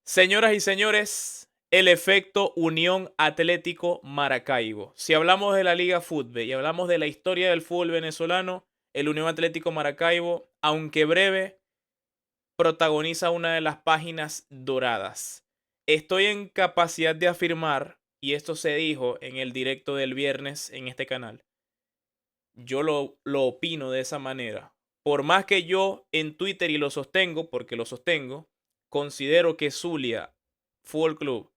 Señoras y señores, el efecto Unión Atlético Maracaibo. Si hablamos de la Liga Fútbol y hablamos de la historia del fútbol venezolano, el Unión Atlético Maracaibo, aunque breve, protagoniza una de las páginas doradas. Estoy en capacidad de afirmar, y esto se dijo en el directo del viernes en este canal, yo lo opino de esa manera. Por más que yo en Twitter, y lo sostengo, porque lo sostengo, considero que Zulia Fútbol Club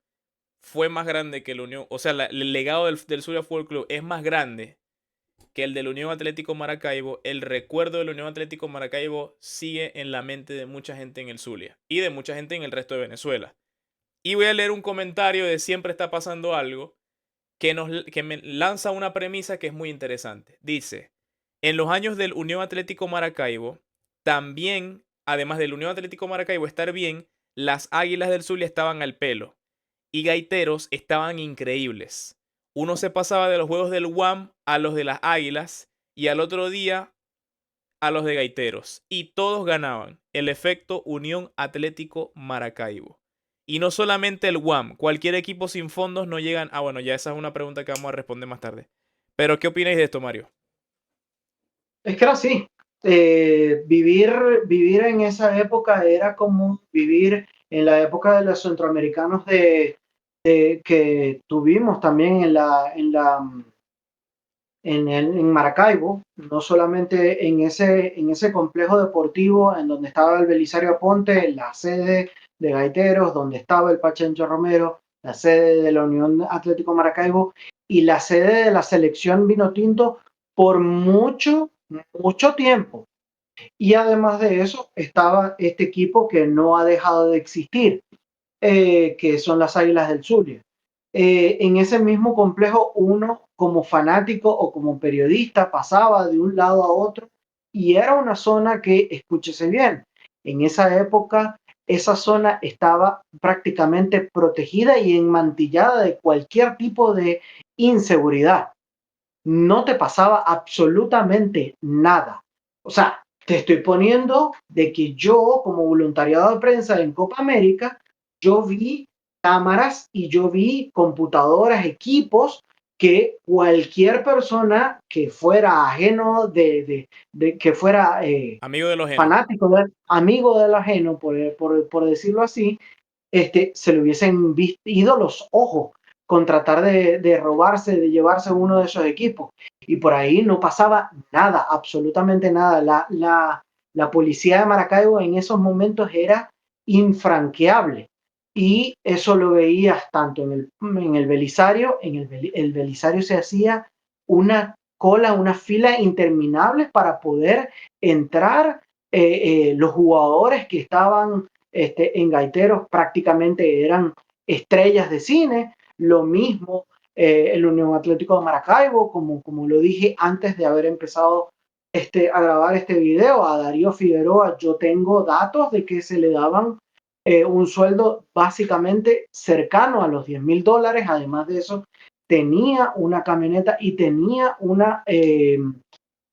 fue más grande que el Unión, o sea, el legado del Zulia Fútbol Club es más grande que el del Unión Atlético Maracaibo. El recuerdo del Unión Atlético Maracaibo sigue en la mente de mucha gente en el Zulia y de mucha gente en el resto de Venezuela. Y voy a leer un comentario de Siempre está pasando algo que me lanza una premisa que es muy interesante. Dice, en los años del Unión Atlético Maracaibo, también, además del Unión Atlético Maracaibo estar bien, las Águilas del Zulia estaban al pelo y Gaiteros estaban increíbles. Uno se pasaba de los juegos del UAM a los de las Águilas y al otro día a los de Gaiteros. Y todos ganaban. El efecto Unión Atlético Maracaibo. Y no solamente el UAM, cualquier equipo sin fondos no llegan. Ah, bueno, ya esa es una pregunta que vamos a responder más tarde. Pero, ¿qué opináis de esto, Mario? Es que era así. Vivir en esa época era como vivir en la época de los centroamericanos que tuvimos también en Maracaibo, no solamente en ese complejo deportivo en donde estaba el Belisario Aponte, la sede de Gaiteros, donde estaba el Pachencho Romero, la sede de la Unión Atlético Maracaibo y la sede de la selección Vinotinto por mucho tiempo. Y además de eso estaba este equipo que no ha dejado de existir, que son las Águilas del Zulia. En ese mismo complejo uno como fanático o como periodista pasaba de un lado a otro y era una zona que, escúchese bien, en esa época esa zona estaba prácticamente protegida y enmantillada de cualquier tipo de inseguridad. No te pasaba absolutamente nada. O sea, te estoy poniendo de que yo, como voluntariado de prensa en Copa América, yo vi cámaras y yo vi computadoras, equipos que cualquier persona que fuera ajeno que fuera Amigo de lo ajeno. fanático, amigo del ajeno, por decirlo así, se le hubiesen ido los ojos con tratar de robarse, de llevarse uno de esos equipos. Y por ahí no pasaba nada, absolutamente nada. La policía de Maracaibo en esos momentos era infranqueable. Y eso lo veías tanto en el Belisario, el Belisario se hacía una cola, una fila interminable para poder entrar. Los jugadores que estaban en Gaiteros prácticamente eran estrellas de cine, lo mismo el Unión Atlético de Maracaibo, como lo dije antes de haber empezado a grabar este video, a Darío Figueroa, yo tengo datos de que se le daban un sueldo básicamente cercano a los $10,000, además de eso tenía una camioneta y tenía una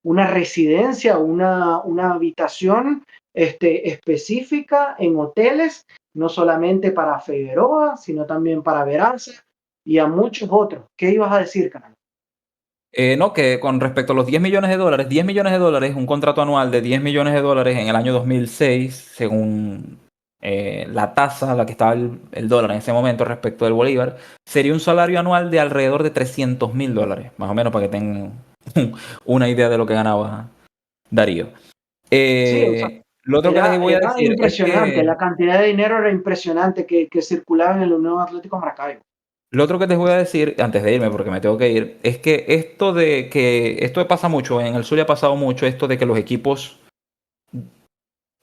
residencia, una habitación específica en hoteles, no solamente para Figueroa, sino también para Veranza y a muchos otros. ¿Qué ibas a decir, Canal? No, que con respecto a los 10 millones de dólares, 10 millones de dólares, un contrato anual de 10 millones de dólares en el año 2006, según la tasa a la que estaba el dólar en ese momento respecto del bolívar, sería un salario anual de alrededor de $300,000, más o menos para que tengan una idea de lo que ganaba Darío. Sí, o sea, Lo otro que les voy a era decir es impresionante, que la cantidad de dinero era impresionante que circulaba en el Unión Atlético Maracaibo. Lo otro que te voy a decir, antes de irme, porque me tengo que ir, es que esto pasa mucho, en el Zulia ha pasado mucho esto de que los equipos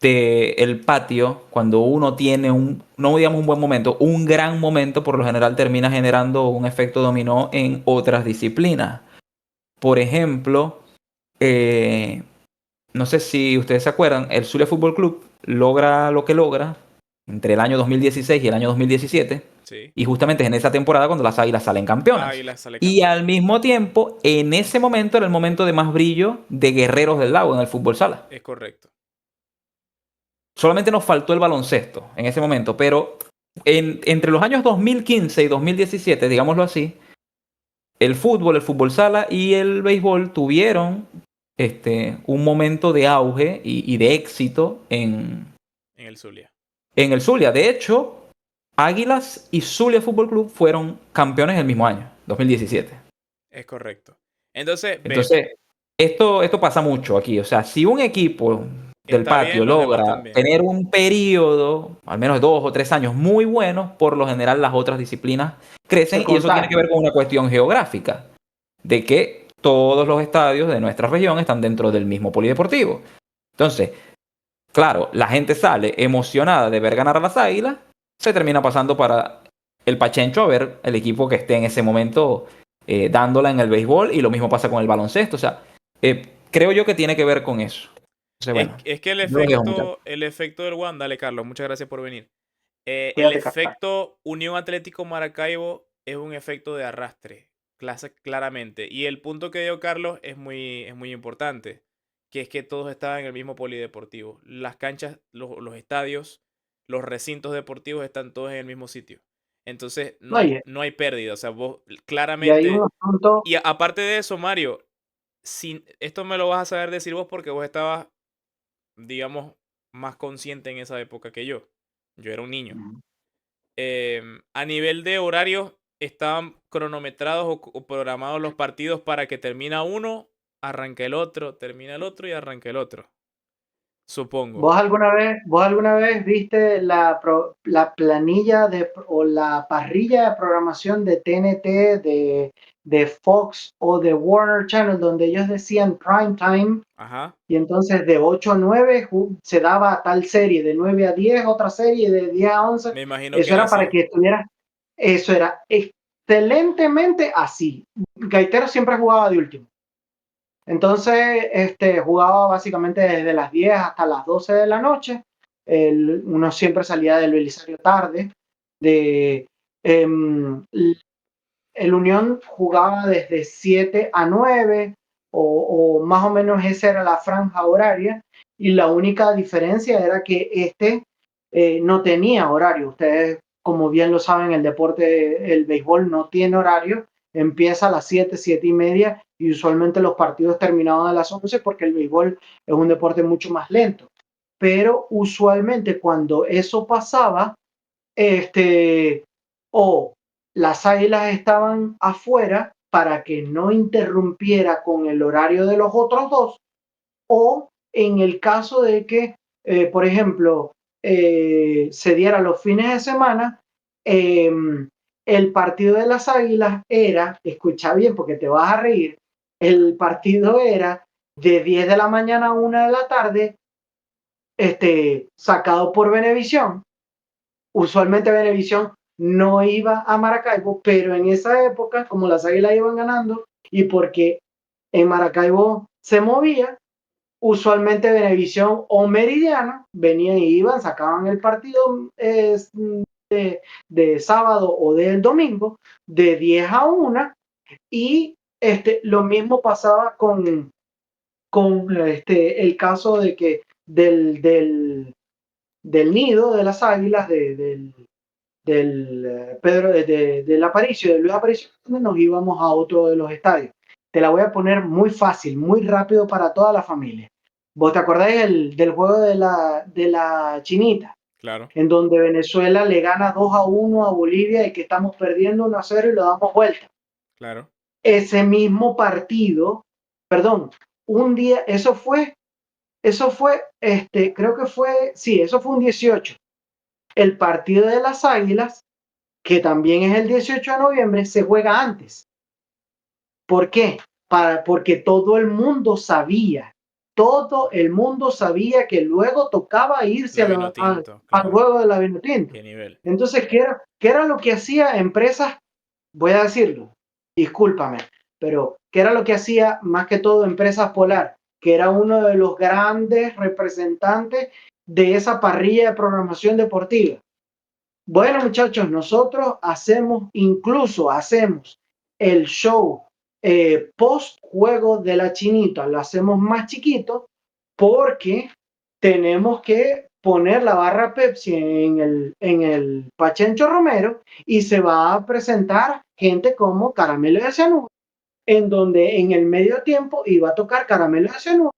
del patio, cuando uno tiene no digamos un buen momento, un gran momento, por lo general termina generando un efecto dominó en otras disciplinas. Por ejemplo, eh, no sé si ustedes se acuerdan, el Zulia Fútbol Club logra lo que logra entre el año 2016 y el año 2017, Sí. y justamente es en esa temporada cuando las Águilas salen campeonas. Águila sale Y campeón. al mismo tiempo, en ese momento era el momento de más brillo de Guerreros del Lago en el fútbol sala. Es correcto. Solamente nos faltó el baloncesto en ese momento, pero entre los años 2015 y 2017, digámoslo así, el fútbol sala y el béisbol tuvieron un momento de auge y de éxito En el Zulia. en el Zulia. De hecho, Águilas y Zulia Fútbol Club fueron campeones el mismo año, 2017. Es correcto. Entonces, Entonces, esto pasa mucho aquí. O sea, si un equipo del está patio bien, los demás logra también. tener un periodo, al menos 2 o 3 años muy buenos, por lo general las otras disciplinas crecen Se y eso tiene que contagia. ver con una cuestión geográfica, de que todos los estadios de nuestra región están dentro del mismo polideportivo. Entonces, claro, la gente sale emocionada de ver ganar a las Águilas, se termina pasando para el Pachencho a ver el equipo que esté en ese momento dándola en el béisbol, y lo mismo pasa con el baloncesto. O sea, creo yo que tiene que ver con eso. Entonces, bueno, Es que yo los dejo, muchachos. el efecto del One, dale Carlos, muchas gracias por venir. El Cuídate, Carlos. efecto Unión Atlético Maracaibo es un efecto de arrastre, claramente. Y el punto que dio Carlos es muy importante, que es que todos estaban en el mismo polideportivo. Las canchas, los estadios, los recintos deportivos están todos en el mismo sitio. Entonces No, no hay pérdida. O sea, vos y hay un claramente... asunto. Y aparte de eso, Mario, esto me lo vas a saber decir vos porque vos estabas, digamos, más consciente en esa época que yo. Yo era un niño. A nivel de horarios, estaban cronometrados o programados los partidos para que termina uno, arranque el otro, termina el otro y arranque el otro. Supongo. ¿Vos alguna vez viste la planilla o la parrilla de programación de TNT, de Fox o de Warner Channel, donde ellos decían prime time? Ajá. Y entonces de 8 a 9 se daba tal serie, de 9 a 10 otra serie, de 10 a 11. Me imagino que Eso era era para así. que estuviera, eso era excelentemente así. Gaitero siempre jugaba de último. Entonces, jugaba básicamente desde las 10 hasta las 12 de la noche. Uno siempre salía del Belisario tarde. De, el Unión jugaba desde 7 a 9 o más o menos esa era la franja horaria, y la única diferencia era que no tenía horario. Ustedes, como bien lo saben, el deporte, el béisbol no tiene horario, empieza a las 7, 7 y media, y usualmente los partidos terminaban a las 11 porque el béisbol es un deporte mucho más lento. Pero usualmente cuando eso pasaba, o las Águilas estaban afuera para que no interrumpiera con el horario de los otros dos, o en el caso de que, por ejemplo, se diera los fines de semana, eh, el partido de las Águilas era, escucha bien porque te vas a reír, el partido era de 10 de la mañana a 1 de la tarde, sacado por Venevisión. Usualmente Venevisión no iba a Maracaibo, pero en esa época, como las Águilas iban ganando y porque en Maracaibo se movía, usualmente Venevisión o Meridiano venían y iban, sacaban el partido de sábado o del domingo de 10 a 1, y lo mismo pasaba con el caso de que del nido de las Águilas, del Pedro, del Aparicio, de Luis Aparicio, nos íbamos a otro de los estadios. Te la voy a poner muy fácil, muy rápido para toda la familia. ¿Vos te acordáis del juego de la Chinita? Claro. En donde Venezuela le gana 2 a 1 a Bolivia y que estamos perdiendo 1 a 0 y lo damos vuelta. Claro. Ese mismo partido, perdón, un día, creo que fue, sí, eso fue un 18. El partido de las Águilas, que también es el 18 de noviembre, se juega antes. ¿Por qué? Porque todo el mundo sabía que luego tocaba irse La Vinotinto, al claro. juego de la Vinotinto. Qué nivel. Entonces, ¿qué era lo que hacía empresas? Voy a decirlo, discúlpame, pero ¿qué era lo que hacía más que todo Empresas Polar? Que era uno de los grandes representantes de esa parrilla de programación deportiva. Bueno, muchachos, nosotros incluso hacemos el show post juego de la Chinita, lo hacemos más chiquito porque tenemos que poner la barra Pepsi en el Pachencho Romero y se va a presentar gente como Caramelo de Cianuro, en donde en el medio tiempo iba a tocar Caramelo de Cianuro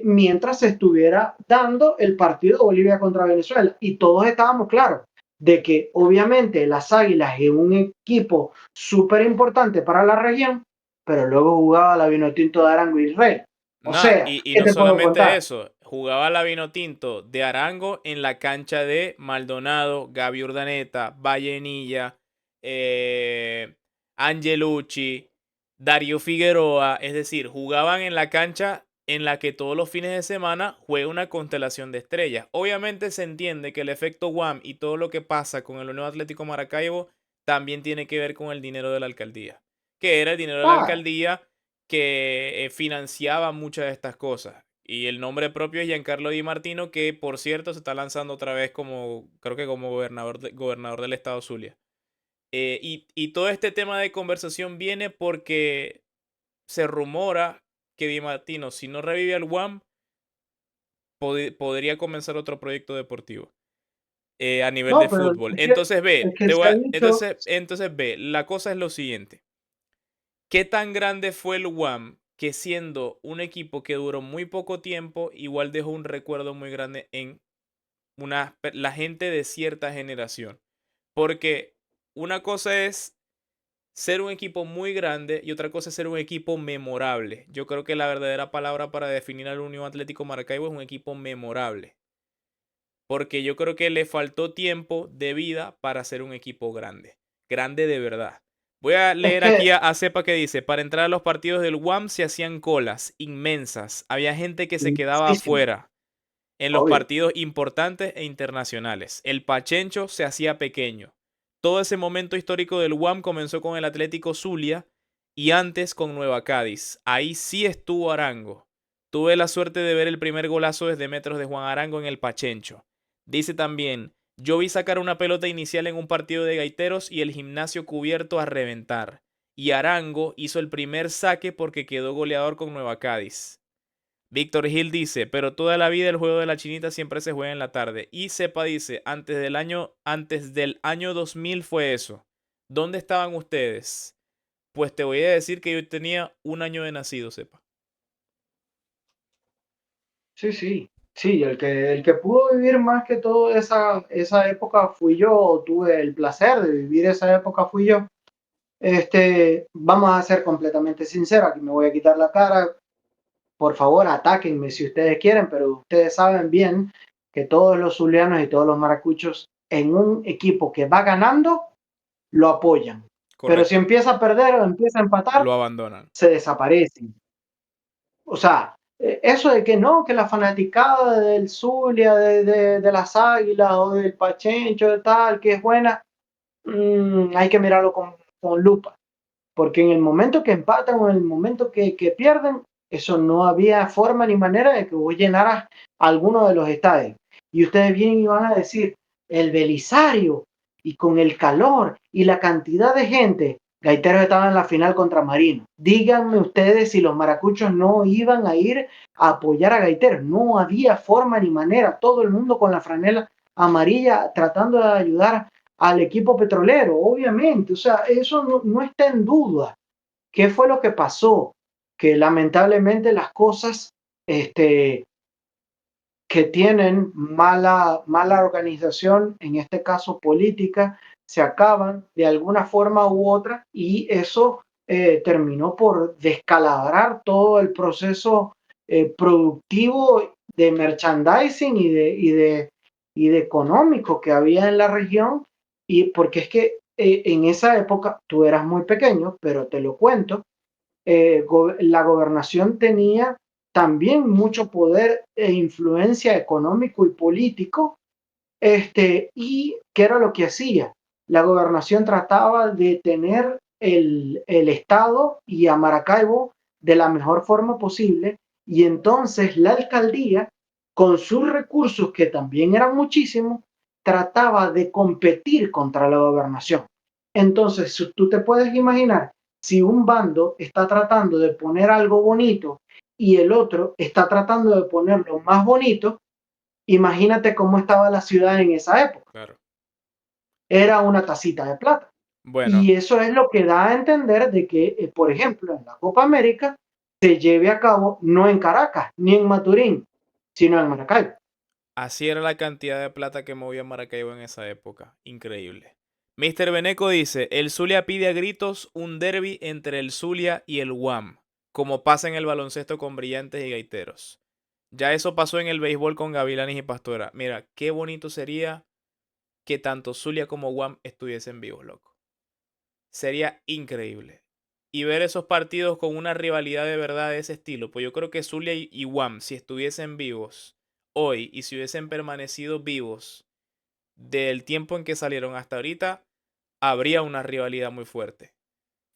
mientras se estuviera dando el partido de Bolivia contra Venezuela. Y todos estábamos claros de que obviamente las Águilas es un equipo súper importante para la región, pero luego jugaba la Vinotinto de Arango y Rey. O No, sea, y ¿qué no te puedo solamente contar? eso, jugaba la Vinotinto de Arango en la cancha de Maldonado, Gaby Urdaneta, Vallenilla, Angelucci, Darío Figueroa, es decir, jugaban en la cancha en la que todos los fines de semana juega una constelación de estrellas. Obviamente se entiende que el efecto WAM y todo lo que pasa con el Unión Atlético Maracaibo también tiene que ver con el dinero de la alcaldía, que era el dinero de la Claro, alcaldía que financiaba muchas de estas cosas. Y el nombre propio es Giancarlo Di Martino, que por cierto se está lanzando otra vez como, creo que como gobernador del estado Zulia. Y todo este tema de conversación viene porque se rumora que Di Martino, si no revive al WAM, podría comenzar otro proyecto deportivo a nivel de no, pero fútbol. Entonces es ve, que se ha dicho, entonces ve, la cosa es lo siguiente. ¿Qué tan grande fue el WAM que siendo un equipo que duró muy poco tiempo, igual dejó un recuerdo muy grande en la gente de cierta generación? Porque una cosa es ser un equipo muy grande y otra cosa es ser un equipo memorable. Yo creo que la verdadera palabra para definir al Unión Atlético Maracaibo es un equipo memorable. Porque yo creo que le faltó tiempo de vida para ser un equipo grande. Grande de verdad. Voy a es leer aquí que a Cepa que dice, para entrar a los partidos del WAM se hacían colas inmensas. Había gente que se quedaba muchísimo, afuera en los obvio. partidos importantes e internacionales. El Pachencho se hacía pequeño. Todo ese momento histórico del WAM comenzó con el Atlético Zulia y antes con Nueva Cádiz. Ahí sí estuvo Arango. Tuve la suerte de ver el primer golazo desde metros de Juan Arango en el Pachencho. Dice también, yo vi sacar una pelota inicial en un partido de gaiteros y el gimnasio cubierto a reventar. Y Arango hizo el primer saque porque quedó goleador con Nueva Cádiz. Víctor Gil dice, pero toda la vida el juego de la chinita siempre se juega en la tarde. Y Cepa dice, antes del año 2000 fue eso. ¿Dónde estaban ustedes? Pues te voy a decir que yo tenía un año de nacido, Cepa. Sí, sí, sí, el que pudo vivir más que todo esa época fui yo, tuve el placer de vivir esa época fui yo. Vamos a ser completamente sinceros, aquí me voy a quitar la cara, por favor, atáquenme si ustedes quieren, pero ustedes saben bien que todos los zulianos y todos los maracuchos en un equipo que va ganando, lo apoyan. Pero si Correcto. empieza a perder o empieza a empatar, Lo abandonan. se desaparecen. O sea, eso de que no, que la fanaticada del Zulia, de las Águilas o del Pachencho, de tal, que es buena, hay que mirarlo con lupa. Porque en el momento que empatan o en el momento que pierden, eso no había forma ni manera de que vos llenaras alguno de los estadios. Y ustedes vienen y van a decir, el Belisario, y con el calor y la cantidad de gente, Gaiteros estaba en la final contra Marino. Díganme ustedes si los maracuchos no iban a ir a apoyar a Gaiteros. No había forma ni manera. Todo el mundo con la franela amarilla tratando de ayudar al equipo petrolero, obviamente. O sea, eso no está en duda. ¿Qué fue lo que pasó? Que lamentablemente las cosas que tienen mala organización, en este caso política, se acaban de alguna forma u otra y eso terminó por descalabrar todo el proceso productivo de merchandising y de económico que había en la región. Y porque es que en esa época tú eras muy pequeño, pero te lo cuento, la gobernación tenía también mucho poder e influencia económico y político, y ¿qué era lo que hacía? La gobernación trataba de tener el Estado y a Maracaibo de la mejor forma posible, y entonces la alcaldía, con sus recursos, que también eran muchísimos, trataba de competir contra la gobernación. Entonces, tú te puedes imaginar, si un bando está tratando de poner algo bonito y el otro está tratando de ponerlo más bonito, Imagínate cómo estaba la ciudad en esa época. Claro. Era una tacita de plata. Bueno, Y eso es lo que da a entender de que, por ejemplo, en la Copa América se lleve a cabo no en Caracas ni en Maturín, sino en Maracaibo. así era la cantidad de plata que movía Maracaibo en esa época. Increíble. Mr. Beneco dice, el Zulia pide a gritos un derbi entre el Zulia y el UAM, como pasa en el baloncesto con Brillantes y Gaiteros. Ya eso pasó en el béisbol con Gavilanes y Pastora. Mira, qué bonito sería que tanto Zulia como UAM estuviesen vivos, loco. Sería increíble. Y ver esos partidos con una rivalidad de verdad de ese estilo. Pues yo creo que Zulia y UAM, si estuviesen vivos hoy y si hubiesen permanecido vivos del tiempo en que salieron hasta ahorita, habría una rivalidad muy fuerte.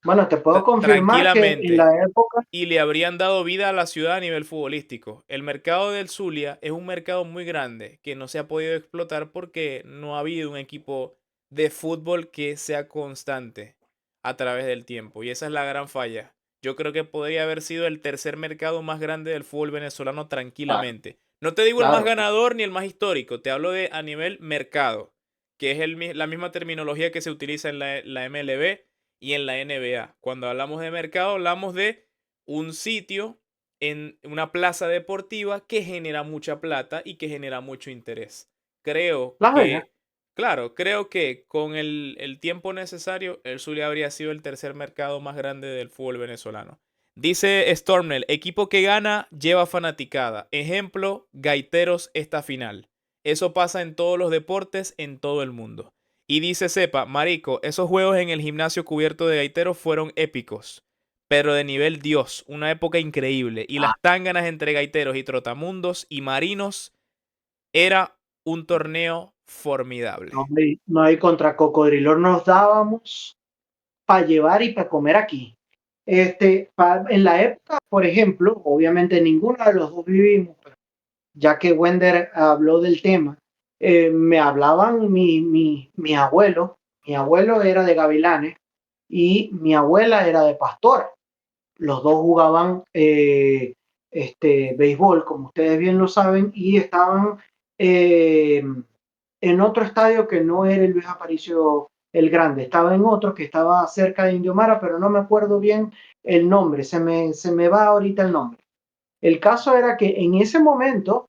Bueno, te puedo confirmar que en Tranquilamente. la época, Y le habrían dado vida a la ciudad a nivel futbolístico. El mercado del Zulia es un mercado muy grande que no se ha podido explotar porque no ha habido un equipo de fútbol que sea constante a través del tiempo. Y esa es la gran falla. Yo creo que podría haber sido el tercer mercado más grande del fútbol venezolano claro, tranquilamente. No te digo el más claro, ganador ni el más histórico, te hablo de a nivel mercado, que es la misma terminología que se utiliza en la MLB y en la NBA. Cuando hablamos de mercado, hablamos de un sitio en una plaza deportiva que genera mucha plata y que genera mucho interés. Creo Las Vegas. que, claro, creo que con el tiempo necesario, el Zulia habría sido el tercer mercado más grande del fútbol venezolano. Dice Stormnell, equipo que gana lleva fanaticada. Ejemplo, Gaiteros esta final. Eso pasa en todos los deportes, en todo el mundo. Y dice Sepa, marico, esos juegos en el gimnasio cubierto de gaiteros fueron épicos, pero de nivel Dios, una época increíble. Y las tánganas entre gaiteros y trotamundos y marinos era un torneo formidable. No hay contra Cocodrilo, nos dábamos para llevar y para comer aquí. En la época, por ejemplo, obviamente ninguno de los dos vivimos, pero ya que Wender habló del tema, me hablaban mi abuelo era de Gavilanes y mi abuela era de Pastora. Los dos jugaban béisbol, como ustedes bien lo saben, y estaban eh, en otro estadio que no era el Luis Aparicio el Grande, estaba en otro que estaba cerca de Indiomara, pero no me acuerdo bien el nombre, se me va ahorita el nombre. El caso era que en ese momento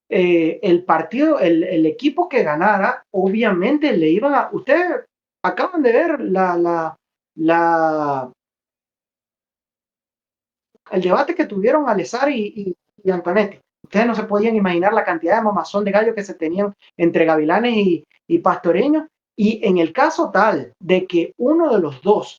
el partido, el equipo que ganara, obviamente le iban a... Ustedes acaban de ver la, el debate que tuvieron Alessar y Antonetti. Ustedes no se podían imaginar la cantidad de mamazón de gallo que se tenían entre gavilanes y pastoreños. Y en el caso tal de que uno de los dos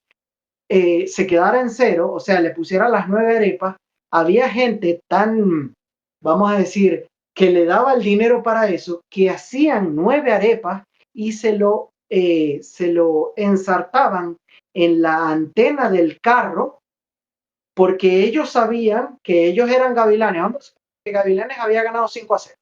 se quedara en cero, o sea, le pusiera las 9 arepas, había gente tan, vamos a decir, que le daba el dinero para eso, que hacían 9 arepas y se lo ensartaban en la antena del carro porque ellos sabían que ellos eran Gavilanes. Vamos, que Gavilanes había ganado 5-0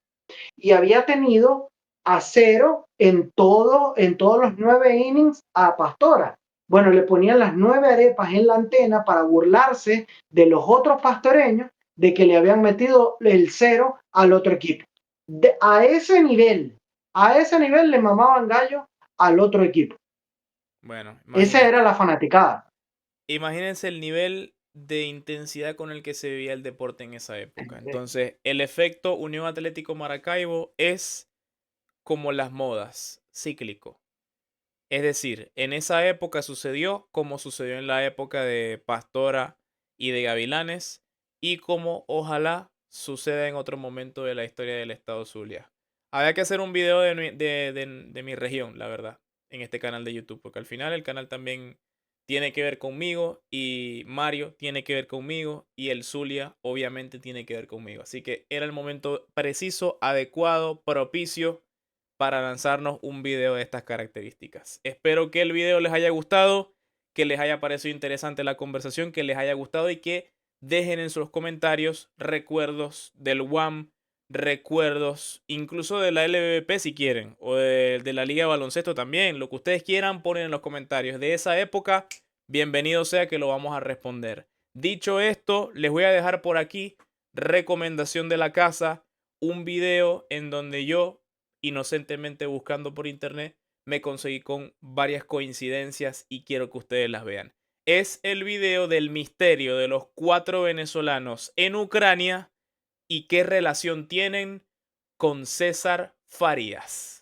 y había tenido a 0 en todos los 9 innings a Pastora. Bueno, le ponían las 9 arepas en la antena para burlarse de los otros pastoreños de que le habían metido el 0 al otro equipo. A ese nivel le mamaban gallo al otro equipo. Bueno, Esa era imagínate. la fanaticada. Imagínense el nivel de intensidad con el que se vivía el deporte en esa época. Entonces, el efecto Unión Atlético Maracaibo es como las modas, cíclico. Es decir, en esa época sucedió como sucedió en la época de Pastora y de Gavilanes y como ojalá suceda en otro momento de la historia del estado Zulia. Había que hacer un video de mi región, la verdad, en este canal de YouTube, porque al final el canal también tiene que ver conmigo y Mario tiene que ver conmigo y el Zulia obviamente tiene que ver conmigo. Así que era el momento preciso, adecuado, propicio para lanzarnos un video de estas características. Espero que el video les haya gustado, que les haya parecido interesante la conversación, que les haya gustado y que dejen en sus comentarios recuerdos del UAM, recuerdos incluso de la LVP si quieren, o de la Liga de Baloncesto también. Lo que ustedes quieran ponen en los comentarios de esa época. Bienvenido sea que lo vamos a responder. Dicho esto, les voy a dejar por aquí recomendación de la casa. un video en donde yo, inocentemente buscando por internet, me conseguí con varias coincidencias y quiero que ustedes las vean. Es el video del misterio de los 4 venezolanos en Ucrania y qué relación tienen con César Farías.